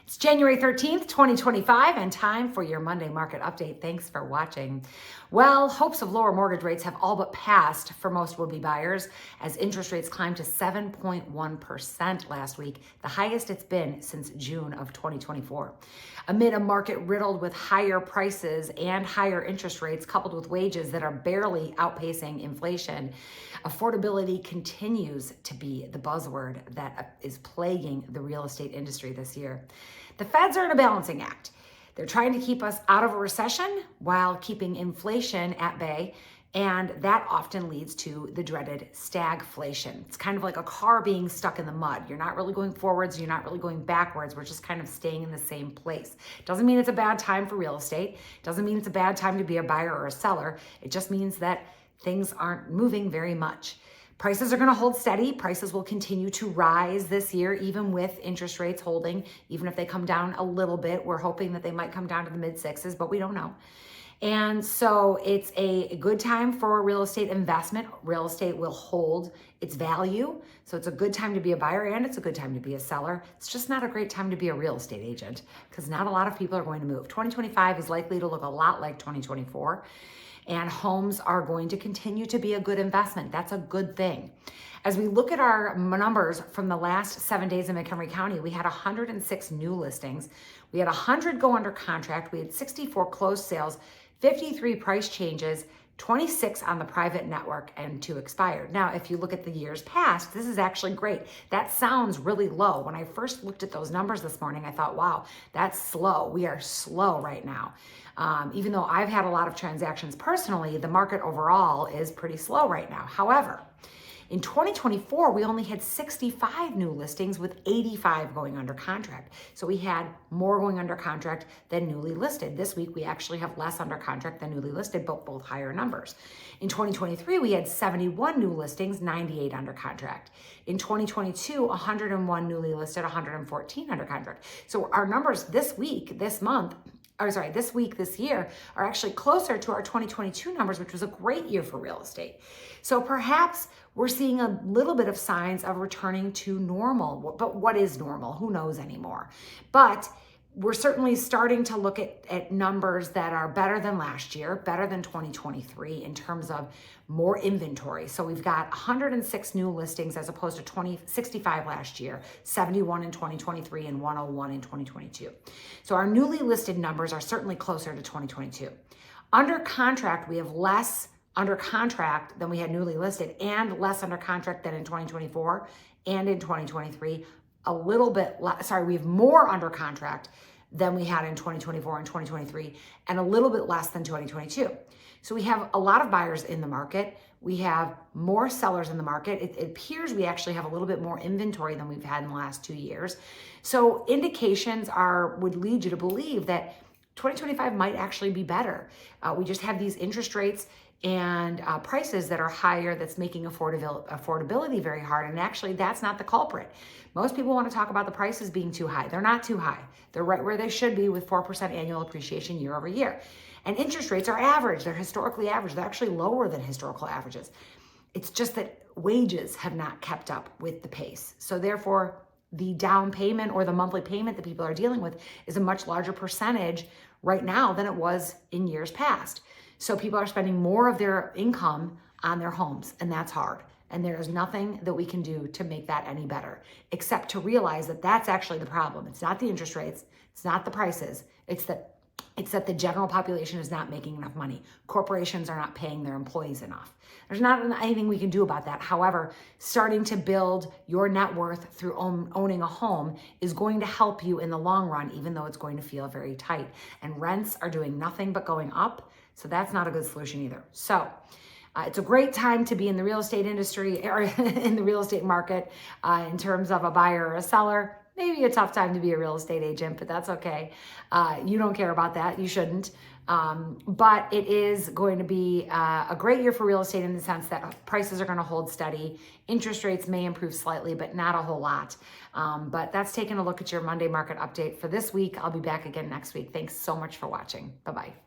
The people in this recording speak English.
It's January 13th, 2025, and time for your Monday market update. Thanks for watching. Well, hopes of lower mortgage rates have all but passed for most would-be buyers as interest rates climbed to 7.1% last week, the highest it's been since June of 2024. Amid a market riddled with higher prices and higher interest rates coupled with wages that are barely outpacing inflation, affordability continues to be the buzzword that is plaguing the real estate industry this year. The feds are in a balancing act. They're trying to keep us out of a recession while keeping inflation at bay, and that often leads to the dreaded stagflation. It's kind of like a car being stuck in the mud. You're not really going forwards, you're not really going backwards. We're just kind of staying in the same place. Doesn't mean it's a bad time for real estate. Doesn't mean it's a bad time to be a buyer or a seller. It just means that things aren't moving very much. Prices are going to hold steady. Prices will continue to rise this year, even with interest rates holding. Even if they come down a little bit, we're hoping that they might come down to the mid sixes, but we don't know. And so it's a good time for real estate investment. Real estate will hold its value. So it's a good time to be a buyer and it's a good time to be a seller. It's just not a great time to be a real estate agent because not a lot of people are going to move. 2025 is likely to look a lot like 2024. And homes are going to continue to be a good investment. That's a good thing. As we look at our numbers from the last 7 days in McHenry County, we had 106 new listings. We had 100 go under contract. We had 64 closed sales, 53 price changes, 26 on the private network, and 2 expired. Now, if you look at the years past, this is actually great. That sounds really low. When I first looked at those numbers this morning, I thought, wow, that's slow. We are slow right now. Even though I've had a lot of transactions personally, the market overall is pretty slow right now. However, in 2024, we only had 65 new listings with 85 going under contract. So we had more going under contract than newly listed. This week, we actually have less under contract than newly listed, but both higher numbers. In 2023, we had 71 new listings, 98 under contract. In 2022, 101 newly listed, 114 under contract. So our numbers this week, this year, are actually closer to our 2022 numbers, which was a great year for real estate. So perhaps we're seeing a little bit of signs of returning to normal. But what is normal? Who knows anymore? But we're certainly starting to look at numbers that are better than last year, better than 2023 in terms of more inventory. So we've got 106 new listings as opposed to 65 last year, 71 in 2023 and 101 in 2022. So our newly listed numbers are certainly closer to 2022. Under contract, we have less under contract than we had newly listed and less under contract than in 2024 and in 2023. We have more under contract than we had in 2024 and 2023 and a little bit less than 2022. So we have a lot of buyers in the market. We have more sellers in the market. It appears we actually have a little bit more inventory than we've had in the last 2 years. So indications would lead you to believe that 2025 might actually be better. We just have these interest rates and prices that are higher that's making affordability very hard. And actually, that's not the culprit. Most people want to talk about the prices being too high. They're not too high. They're right where they should be with 4% annual appreciation year over year. And interest rates are average. They're historically average. They're actually lower than historical averages. It's just that wages have not kept up with the pace. So therefore, the down payment or the monthly payment that people are dealing with is a much larger percentage right now than it was in years past. So people are spending more of their income on their homes, and that's hard. And there is nothing that we can do to make that any better, except to realize that that's actually the problem. It's not the interest rates. It's not the prices. It's that the general population is not making enough money. Corporations are not paying their employees enough. There's not anything we can do about that. However, starting to build your net worth through owning a home is going to help you in the long run, even though it's going to feel very tight. And rents are doing nothing but going up. So that's not a good solution either. So it's a great time to be in the real estate industry or in the real estate market in terms of a buyer or a seller. Maybe a tough time to be a real estate agent, but that's okay. You don't care about that. You shouldn't. But it is going to be a great year for real estate in the sense that prices are going to hold steady. Interest rates may improve slightly, but not a whole lot. But that's taking a look at your Monday market update for this week. I'll be back again next week. Thanks so much for watching. Bye-bye.